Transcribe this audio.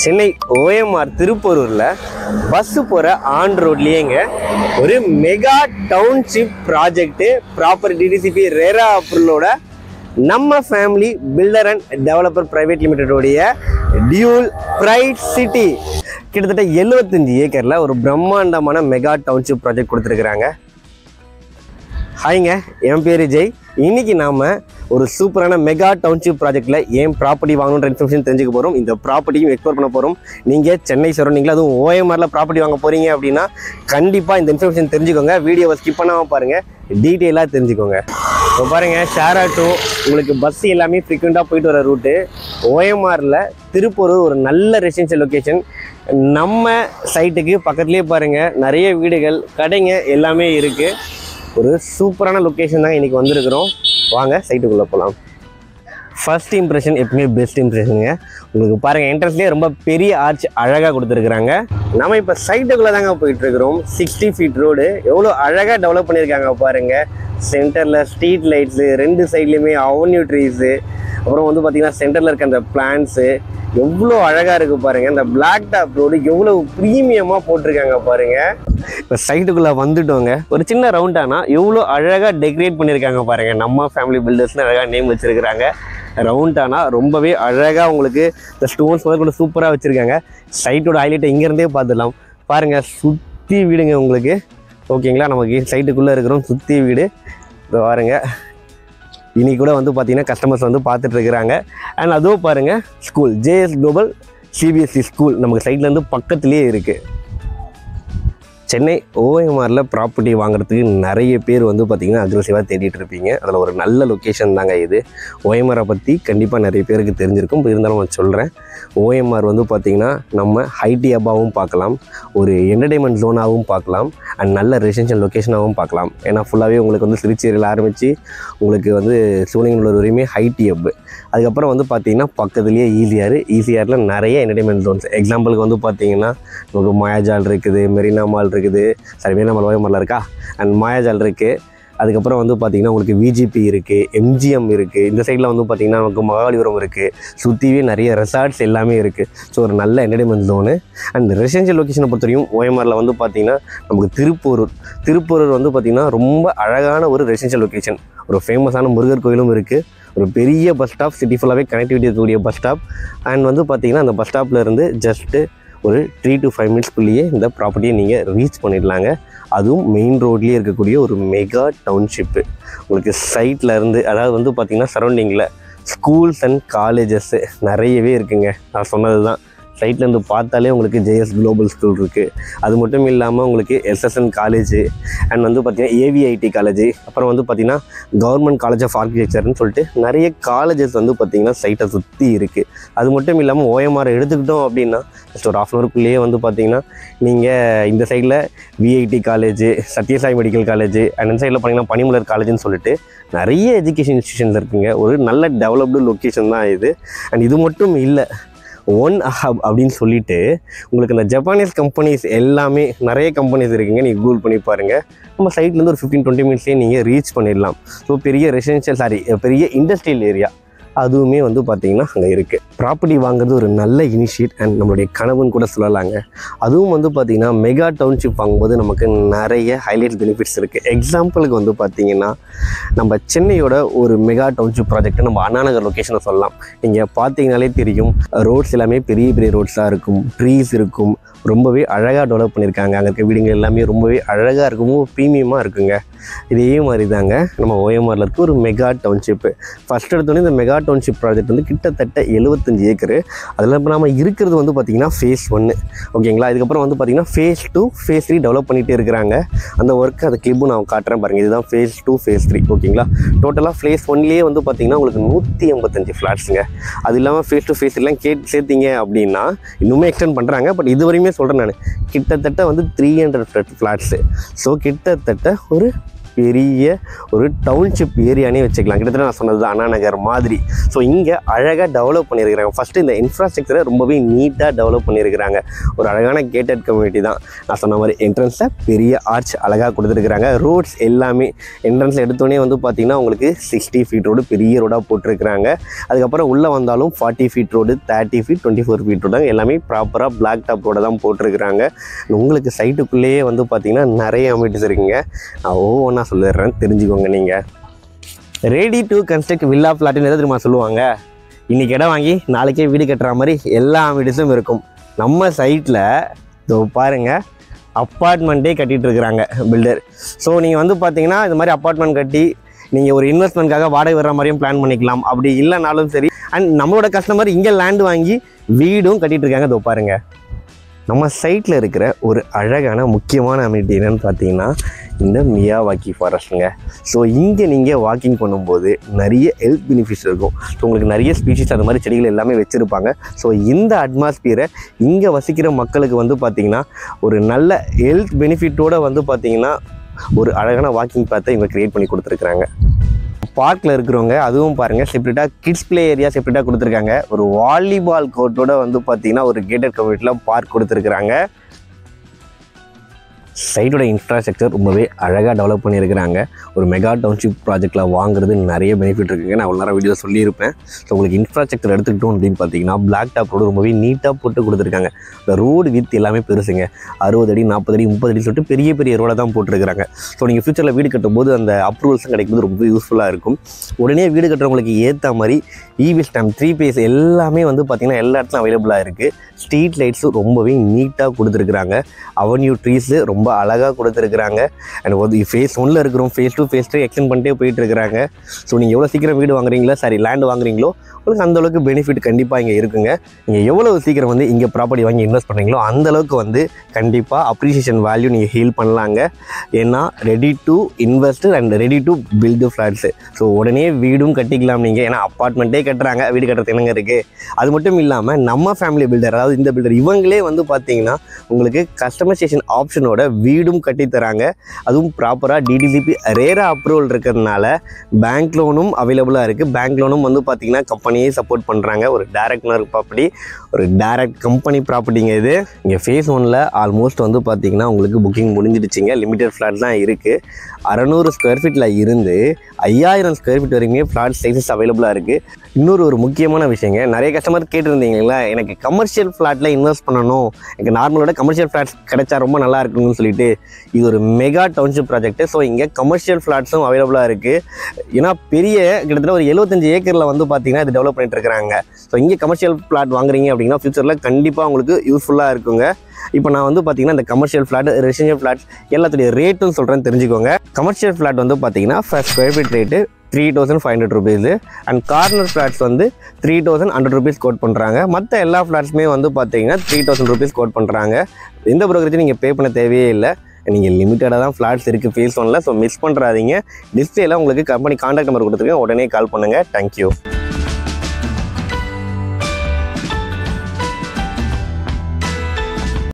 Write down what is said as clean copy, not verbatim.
Chennai OMR திருப்பூரில் bus போகிற on ரோட்லேயேங்க ஒரு mega township project proper DTCP RERA அப்ரூவலோட நம்ம family builder and developer private லிமிடெடோடைய டியூல் பிரைட் சிட்டி கிட்டத்தட்ட 75 ஏக்கரில் ஒரு பிரம்மாண்டமான மெகா டவுன்ஷிப் ப்ராஜெக்ட் கொடுத்துருக்குறாங்க. ஹாய்ங்க, என் பேர் ஜெய். இன்னைக்கு நாம் ஒரு சூப்பரான மெகா டவுன்ஷிப் ப்ராஜெக்ட்டில் ஏன் ப்ராப்பர்ட்டி வாங்கணுன்ற இன்ஃபர்மேஷன் தெரிஞ்சுக்க போகிறோம். இந்த ப்ராப்பர்ட்டியும் எக்ஸ்ப்ளோர் பண்ண போகிறோம். நீங்கள் சென்னை சரௌண்டிங்கில் அதுவும் OMRல ப்ராப்பர்ட்டி வாங்க போகிறீங்க அப்படின்னா கண்டிப்பாக இந்த இன்ஃபர்மேஷன் தெரிஞ்சுக்கோங்க. வீடியோவை ஸ்கிப் பண்ணாமல் பாருங்கள், டீட்டெயிலாக தெரிஞ்சுக்கோங்க. இப்போ பாருங்கள், ஷேர் ஆட்டோ உங்களுக்கு பஸ் எல்லாமே ஃப்ரீக்வெண்ட்டாக போயிட்டு வர ரூட்டு. OMRல திருப்பூர் ஒரு நல்ல ரெசிடென்ஷியல் லொக்கேஷன். நம்ம சைட்டுக்கு பக்கத்துலேயே பாருங்கள் நிறைய வீடுகள், கடைங்க எல்லாமே இருக்குது. ஒரு சூப்பரான லொக்கேஷன் தான் இன்றைக்கி வந்திருக்கிறோம். வாங்க சைட்டுக்குள்ளே போகலாம். ஃபர்ஸ்ட் இம்ப்ரெஷன் எப்பவுமே பெஸ்ட் இம்ப்ரெஷனுங்க. உங்களுக்கு பாருங்கள், என்ட்ரன்ஸ்லேயே ரொம்ப பெரிய ஆர்ச் அழகாக கொடுத்துருக்குறாங்க. நம்ம இப்போ சைட்டுக்குள்ளே தாங்க போயிட்டுருக்குறோம். 60 ஃபீட் ரோடு எவ்வளோ அழகாக டெவலப் பண்ணியிருக்காங்க பாருங்கள். சென்டரில் ஸ்ட்ரீட் லைட்ஸு, 2 சைட்லேயுமே அவென்யூ ட்ரீஸு, அப்புறம் வந்து பார்த்திங்கன்னா சென்டரில் இருக்க அந்த பிளான்ஸு எவ்வளோ அழகாக இருக்குது பாருங்கள். இந்த பிளாக் டாப் ரோடு எவ்வளோ ப்ரீமியமாக போட்டிருக்காங்க பாருங்கள். இப்போ சைட்டுக்குள்ளே வந்துட்டோங்க. ஒரு சின்ன ரவுண்டானா எவ்வளோ அழகாக டெக்கரேட் பண்ணியிருக்காங்க பாருங்கள். நம்ம ஃபேமிலி பில்டர்ஸ்னு அழகாக நேம் வச்சுருக்கிறாங்க. ரவுண்டானா ரொம்பவே அழகாக உங்களுக்கு இந்த ஸ்டோன்ஸ் வந்து கூட சூப்பராக வச்சுருக்காங்க. சைட்டோட ஹைலைட்டை இங்கேருந்தே பார்த்துடலாம். பாருங்கள், சுற்றி வீடுங்க உங்களுக்கு. ஓகேங்களா, நமக்கு சைட்டுக்குள்ளே இருக்கிறோம், சுற்றி வீடு. இப்போ பாருங்கள், இன்னைக்கு கூட வந்து பார்த்தீங்கன்னா கஸ்டமர்ஸ் வந்து பார்த்துட்டு இருக்கிறாங்க. அண்ட் அதுவும் பாருங்கள், school JS Global CBSE school நமக்கு சைட்லேருந்து பக்கத்துலேயே இருக்குது. சென்னை OMRல ப்ராப்பர்ட்டி வாங்குறதுக்கு நிறைய பேர் வந்து பார்த்திங்கன்னா அக்ரெசிவாக தேடிட்டு இருப்பீங்க. அதில் ஒரு நல்ல லொக்கேஷன் தாங்க இது. OMRை பற்றி கண்டிப்பாக நிறைய பேருக்கு தெரிஞ்சிருக்கும். இருந்தாலும் நான் சொல்கிறேன், OMR வந்து பார்த்திங்கன்னா நம்ம ஹைடி ஹப்பாகவும் பார்க்கலாம், ஒரு என்டர்டெயின்மெண்ட் ஜோனாகவும் பார்க்கலாம், அண்ட் நல்ல ரெசிடென்ஷியல் லொக்கேஷனாகவும் பார்க்கலாம். ஏன்னா ஃபுல்லாகவே உங்களுக்கு வந்து திருச்சியில் ஆரம்பித்து உங்களுக்கு வந்து சிவலிங்கநல்லூர் வரையுமே ஹைடி ஹப்பு. அதுக்கப்புறம் வந்து பார்த்திங்கன்னா பக்கத்துலேயே ஈசிஆரில் நிறைய என்டர்டெயின்மெண்ட் ஜோன்ஸ். எக்ஸாம்பிளுக்கு வந்து பார்த்திங்கன்னா நமக்கு மாயாஜால் இருக்குது, மெரினா மால் இருக்குது, மெரினா மால் OMRல இருக்கா, அண்ட் மாயாஜால் இருக்குது. அதுக்கப்புறம் வந்து பார்த்திங்கன்னா உங்களுக்கு VGP இருக்குது, MGM இருக்குது. இந்த சைடில் வந்து பார்த்திங்கன்னா நமக்கு மகாபலிபுரம் இருக்குது. சுற்றிவே நிறைய ரெசார்ட்ஸ் எல்லாமே இருக்குது. ஸோ ஒரு நல்ல என்டர்டெயின்மெண்ட் ஜோனு. அண்ட் ரெசிடென்ஷியல் லொக்கேஷனை பொறுத்தவரையும் OMRல வந்து பார்த்திங்கன்னா நமக்கு திருப்பூர் வந்து பார்த்திங்கன்னா ரொம்ப அழகான ஒரு ரெசிடென்ஷியல் லொக்கேஷன். ஒரு ஃபேமஸான முருகர் கோயிலும் இருக்குது. ஒரு பெரிய பஸ் ஸ்டாப், சிட்டி ஃபுல்லாகவே கனெக்டிவிட்டி இருக்கக்கூடிய பஸ் ஸ்டாப். அண்ட் வந்து பார்த்திங்கன்னா அந்த பஸ் ஸ்டாப்லேருந்து ஜஸ்ட்டு ஒரு 3 to 5 மினிட்ஸ்க்குள்ளேயே இந்த ப்ராப்பர்ட்டியை நீங்கள் ரீச் பண்ணிடலாங்க. அதுவும் மெயின் ரோட்லேயே இருக்கக்கூடிய ஒரு மெகா டவுன்ஷிப்பு. உங்களுக்கு சைட்டில் இருந்து, அதாவது வந்து பார்த்திங்கன்னா சரௌண்டிங்கில் ஸ்கூல்ஸ் அண்ட் காலேஜஸ்ஸு நிறையவே இருக்குங்க. நான் சொன்னது தான், சைட்லேருந்து பார்த்தாலே உங்களுக்கு JS Global ஸ்கூல் இருக்குது. அது மட்டும் இல்லாமல் உங்களுக்கு SSN காலேஜு, அண்ட் வந்து பார்த்திங்கன்னா AVIT காலேஜு, அப்புறம் வந்து பார்த்திங்கன்னா கவர்மெண்ட் காலேஜ் ஆஃப் ஆர்கிடெக்சர்னு சொல்லிட்டு நிறைய காலேஜஸ் வந்து பார்த்திங்கன்னா சைட்டை சுற்றி இருக்குது. அது மட்டும் இல்லாமல் OMR எடுத்துக்கிட்டோம் அப்படின்னா ஜஸ்ட் ஒரு 1/2 hourக்குள்ளேயே வந்து பார்த்திங்கன்னா நீங்கள் இந்த சைடில் VIT college, Sathya Sai medical college, and இந்த சைடில் பார்த்திங்கன்னா பனிமலர் காலேஜுன்னு சொல்லிட்டு நிறைய எஜுகேஷன் இன்ஸ்டியூஷன்ஸ் இருக்குங்க. ஒரு நல்ல டெவலப்டு லொக்கேஷன் தான் இது. அண்ட் இது மட்டும் இல்லை, ஒன் ஹப் அப்படின்னு சொல்லிட்டு உங்களுக்கு இந்த ஜப்பானீஸ் கம்பெனிஸ் எல்லாமே நிறைய கம்பெனிஸ் இருக்குங்க. நீங்கள் கூகுள் பண்ணி பாருங்கள். நம்ம சைட்லேருந்து ஒரு 15-20 மினிட்ஸ்லேயே நீங்கள் ரீச் பண்ணிடலாம். ஸோ பெரிய இண்டஸ்ட்ரியல் ஏரியா அதுவுமே வந்து பார்த்திங்கன்னா அங்கே இருக்குது. ப்ராப்பர்ட்டி வாங்குறது ஒரு நல்ல இனிஷியேட் அண்ட் நம்மளுடைய கனவுன்னு கூட சொல்லலாங்க. அதுவும் வந்து பார்த்திங்கன்னா மெகா டவுன்ஷிப் வாங்கும்போது நமக்கு நிறைய ஹைலைட் பெனிஃபிட்ஸ் இருக்குது. எக்ஸாம்பிளுக்கு வந்து பார்த்திங்கன்னா நம்ம சென்னையோட ஒரு மெகா டவுன்ஷிப் ப்ராஜெக்ட்டை நம்ம அண்ணாநகர் லொக்கேஷனை சொல்லலாம். நீங்கள் பார்த்தீங்கனாலே தெரியும், ரோட்ஸ் எல்லாமே பெரிய ரோட்ஸாக இருக்கும், ட்ரீஸ் இருக்கும், ரொம்பவே அழகாக டெவலப் பண்ணியிருக்காங்க. அங்கே இருக்க வீடுங்க எல்லாமே ரொம்பவே அழகாக இருக்கும், ப்ரீமியமாக இருக்குங்க. இதே மாதிரி தாங்க நம்ம OMRல இருக்க ஒரு மெகா டவுன்ஷிப்பு. ஃபஸ்ட் எடுத்தோடனே இந்த மெகா டவுன்ஷிப் ப்ராஜெக்ட் வந்து கிட்டத்தட்ட 75 ஏக்கரு. அதில் இப்போ நம்ம இருக்கிறது வந்து பார்த்திங்கன்னா phase 1. ஓகேங்களா, இதுக்கப்புறம் வந்து பார்த்திங்கன்னா phase 2, phase 3 டெவலப் பண்ணிகிட்டே இருக்கிறாங்க. அந்த ஒர்க்கு அந்த கிளிப்பும் நான் காட்டுறேன் பாருங்கள். இதுதான் phase 2, phase 3. ஓகேங்களா, டோட்டலாக phase 1லேயே வந்து பார்த்திங்கன்னா உங்களுக்கு 185 ஃப்ளாட்ஸுங்க. அது இல்லாமல் phase 2, phase 3லாம் சேர்த்திங்க அப்படின்னா இன்னுமே எக்ஸ்டெண்ட் பண்ணுறாங்க. பட் இது வரையுமே சொல்கிறேன் நான், கிட்டத்தட்ட வந்து 300 ஃப்ளாட்ஸு. ஸோ கிட்டத்தட்ட ஒரு பெரிய ஒரு டவுன்ஷிப் ஏரியானே வச்சுக்கலாம். கிட்டத்தட்ட நான் சொன்னது அண்ணா நகர் மாதிரி. ஸோ இங்கே அழகாக டெவலப் பண்ணியிருக்கிறாங்க. ஃபஸ்ட்டு இந்த இன்ஃப்ராஸ்ட்ரக்சரை ரொம்பவே நீட்டாக டெவலப் பண்ணியிருக்கிறாங்க. ஒரு அழகான கேட்டட் கம்யூனிட்டி தான். நான் சொன்ன மாதிரி என்ட்ரன்ஸில் பெரிய ஆர்ச் அழகாக கொடுத்துருக்குறாங்க. ரோட்ஸ் எல்லாமே என்ட்ரன்ஸில் எடுத்தோடனே வந்து பார்த்திங்கன்னா உங்களுக்கு 60 ஃபீட் ரோடு பெரிய ரோடாக போட்டிருக்கிறாங்க. அதுக்கப்புறம் உள்ளே வந்தாலும் 40 feet road, 30 feet, 24 feet road எல்லாமே ப்ராப்பராக பிளாக் டாப் ரோட தான் போட்டிருக்கிறாங்க. உங்களுக்கு சைட்டுக்குள்ளேயே வந்து பார்த்திங்கன்னா நிறைய அமிட்டிஸ் இருக்குங்க. நான் ஒவ்வொன்றா சொல்லிடுறேன், தெரிஞ்சுக்கோங்க. நீங்கள் ரெடி டு கன்ஸ்ட்ரக்ட் வில்லா ஃப்ளாட்டுன்னு எதாவது தெரியுமா சொல்லுவாங்க? இன்றைக்கி இடம் வாங்கி நாளைக்கே வீடு கட்டுற மாதிரி எல்லா அமிட்டிஸும் இருக்கும். நம்ம சைட்டில் இதோ பாருங்கள், அப்பார்ட்மெண்ட்டே கட்டிகிட்டு இருக்கிறாங்க பில்டர். ஸோ நீங்கள் வந்து பார்த்தீங்கன்னா இது மாதிரி அப்பார்ட்மெண்ட் கட்டி நீங்கள் ஒரு இன்வெஸ்ட்மெண்ட்காக வாடகை வர்ற மாதிரியும் பிளான் பண்ணிக்கலாம். அப்படி இல்லைனாலும் சரி. அண்ட் நம்மளோட கஸ்டமர் இங்கே லேண்டு வாங்கி வீடும் கட்டிகிட்டு இருக்காங்க. இதோ பாருங்கள், நம்ம சைட்டில் இருக்கிற ஒரு அழகான முக்கியமான அமினிட்டி என்னென்னு பார்த்தீங்கன்னா இந்த மியாவாக்கி ஃபாரஸ்ட்டுங்க. ஸோ இங்கே நீங்கள் வாக்கிங் பண்ணும்போது நிறைய ஹெல்த் பெனிஃபிட்ஸ் இருக்கும். ஸோ உங்களுக்கு நிறைய ஸ்பீஷீஸ் அது மாதிரி செடிகள் எல்லாமே வச்சுருப்பாங்க. ஸோ இந்த அட்மாஸ்பியரை இங்கே வசிக்கிற மக்களுக்கு வந்து பார்த்திங்கன்னா ஒரு நல்ல ஹெல்த் பெனிஃபிட்டோடு வந்து பார்த்திங்கன்னா ஒரு அழகான வாக்கிங் பாத்தை இவங்க க்ரியேட் பண்ணி கொடுத்துருக்குறாங்க. பார்க்கில் இருக்கிறவங்க அதுவும் பாருங்கள், செப்பரேட்டாக கிட்ஸ் பிளே ஏரியா செப்பரேட்டாக கொடுத்துருக்காங்க. ஒரு வாலிபால் கோர்ட்டோட வந்து பார்த்திங்கன்னா ஒரு கேட்டட் கம்யூனிட்டியில் பார்க் கொடுத்துருக்குறாங்க. சைட்டோட இன்ஃப்ராஸ்ட்ரக்சர் ரொம்பவே அழகாக டெவலப் பண்ணியிருக்கிறாங்க. ஒரு மெகா டவுன்ஷிப் ப்ராஜெக்டில் வாங்குறது நிறைய பெனிஃபிட் இருக்குங்க. நான் ஒரு நேரம் வீடியோ சொல்லியிருப்பேன். ஸோ உங்களுக்கு இன்ஃப்ராஸ்ட்ரக்சர் எடுத்துக்கிட்டோம் அப்படின்னு பார்த்தீங்கன்னா பிளாக் டாப் ரோடு ரொம்பவே நீட்டாக போட்டு கொடுத்துருக்காங்க. இந்த ரோடு வித் எல்லாமே பெருசுங்க. 60 அடி, 40 அடி, 30 அடி சொல்லிட்டு பெரிய பெரிய ரோடை தான் போட்டிருக்கிறாங்க. ஸோ நீங்கள் ஃபியூச்சரில் வீடு கட்டும்போது அந்த அப்ரூவல்ஸும் கிடைக்கும்போது ரொம்ப யூஸ்ஃபுல்லாக இருக்கும். உடனே வீடு கட்டுறவங்களுக்கு ஏற்ற மாதிரி இவி ஸ்டாம்ப் 3 பேஸ் எல்லாமே வந்து பார்த்திங்கன்னா எல்லா இடத்துலையும் அவைலபிளாக இருக்குது. ஸ்ட்ரீட் லைட்ஸும் ரொம்பவே நீட்டாக கொடுத்துருக்குறாங்க. அவென்யூ ட்ரீஸு ரொம்ப அழகாக கொடுத்துருக்குறாங்க. அண்ட் வந்து ஃபேஸ் 1ல் இருக்கிறோம், ஃபேஸ் 2, ஃபேஸ் 3 எக்ஸ்டெண்ட் பண்ணிட்டே போயிட்டுருக்குறாங்க. ஸோ நீங்கள் எவ்வளோ சீக்கிரம் வீடு வாங்குறீங்களோ, லேண்டு வாங்குறீங்களோ, உங்களுக்கு அந்தளவுக்கு பெனிஃபிட் கண்டிப்பாக இங்கே இருக்குங்க. நீங்கள் எவ்வளோ சீக்கிரம் வந்து இங்கே ப்ராப்பர்ட்டி வாங்கி இன்வெஸ்ட் பண்ணுறீங்களோ அந்தளவுக்கு வந்து கண்டிப்பாக அப்ரிசியேஷன் வேல்யூ நீங்கள் ஹீல் பண்ணலாங்க. ஏன்னா ready to invest and ready to build flats. So உடனே வீடும் கட்டிக்கலாம் நீங்கள். ஏன்னா அப்பார்ட்மெண்ட்டே கட்டுறாங்க, வீடு கட்டுறது என்னங்க இருக்குது. அது மட்டும் இல்லாமல் நம்ம ஃபேமிலி பில்டர், அதாவது இந்த பில்டர் இவங்களே வந்து பார்த்தீங்கன்னா உங்களுக்கு கஸ்டமைசேஷன் ஆப்ஷனோட வீடும் கட்டித்தராங்க. அதுவும் ப்ராப்பராக டிடிசிபி ரேரா அப்ரூவல் இருக்கிறதுனால பேங்க் லோனும் அவைலபிளாக இருக்குது. பேங்க் லோனும் வந்து பார்த்திங்கன்னா கம்பெனியே சப்போர்ட் பண்ணுறாங்க. ஒரு டைரக்ட் ஓனர் ப்ராப்பர்ட்டி, ஒரு டைரக்ட் கம்பெனி ப்ராப்பர்ட்டிங்க இது. இங்கே ஃபேஸ் 1ல் ஆல்மோஸ்ட் வந்து பார்த்திங்கன்னா உங்களுக்கு புக்கிங் முடிஞ்சிடுச்சிங்க. லிமிடெட் ஃப்ளாட் தான் இருக்குது. 600 ஸ்கொயர் ஃபீட்டில் இருந்து 5000 ஸ்கொயர் ஃபீட் வரைக்குமே ஃப்ளாட் சைஸஸ் அவைலபிளாக இருக்குது. இன்னொரு முக்கியமான விஷயங்க, நிறைய கஸ்டமர் கேட்டிருந்தீங்களா, எனக்கு கமர்ஷியல் ஃப்ளாட்டில் இன்வெஸ்ட் பண்ணணும், எனக்கு நார்மலோட கமர்ஷியல் ஃப்ளாட்ஸ் கிடைச்சா ரொம்ப நல்லா இருக்குன்னு சொல்லிட்டு இது ஒரு மெகா டவுன்ஷிப் ப்ராஜெக்ட். ஸோ இங்கே கமர்ஷியல் ஃப்ளாட்ஸும் அவைலபிளாக இருக்குது. ஏன்னா பெரிய கிட்டத்தட்ட ஒரு 75 ஏக்கரில் வந்து பார்த்திங்கன்னா இது டெவலப் பண்ணிட்டு இருக்கிறாங்க. ஸோ இங்கே கமர்ஷியல் ஃப்ளாட் வாங்குறீங்க அப்படின்னா ஃபியூச்சரில் கண்டிப்பாக உங்களுக்கு யூஸ்ஃபுல்லாக இருக்குங்க. இப்போ நான் வந்து பார்த்தீங்கன்னா இந்த கமர்ஷியல் ஃப்ளாட், ரெசிடென்ஷியல் ஃப்ளாட்ஸ் எல்லாத்துடைய ரேட்டும் சொல்கிறேன்னு தெரிஞ்சுக்கோங்க. கமர்ஷியல் ஃப்ளாட் வந்து பார்த்தீங்கன்னா first square feet rate 3500 rupees and corner flats வந்து 3100 rupees கோட் பண்ணுறாங்க. மற்ற எல்லா ஃப்ளாட்ஸுமே வந்து பார்த்தீங்கன்னா 3000 rupees கோட் பண்ணுறாங்க. எந்த ப்ரோக்கரேஜும் நீங்கள் பே பண்ண தேவையே இல்லை. நீங்கள் லிமிட்டடாக தான் ஃப்ளாட்ஸ் இருக்குது ஃபேஸ் 1ல். ஸோ மிஸ் பண்ணுறாதீங்க. டிஸ்பிளேல உங்களுக்கு கம்பெனி கான்டாக்ட் நம்பர் கொடுத்துருக்கேன், உடனே கால் பண்ணுங்கள். தேங்க்யூ.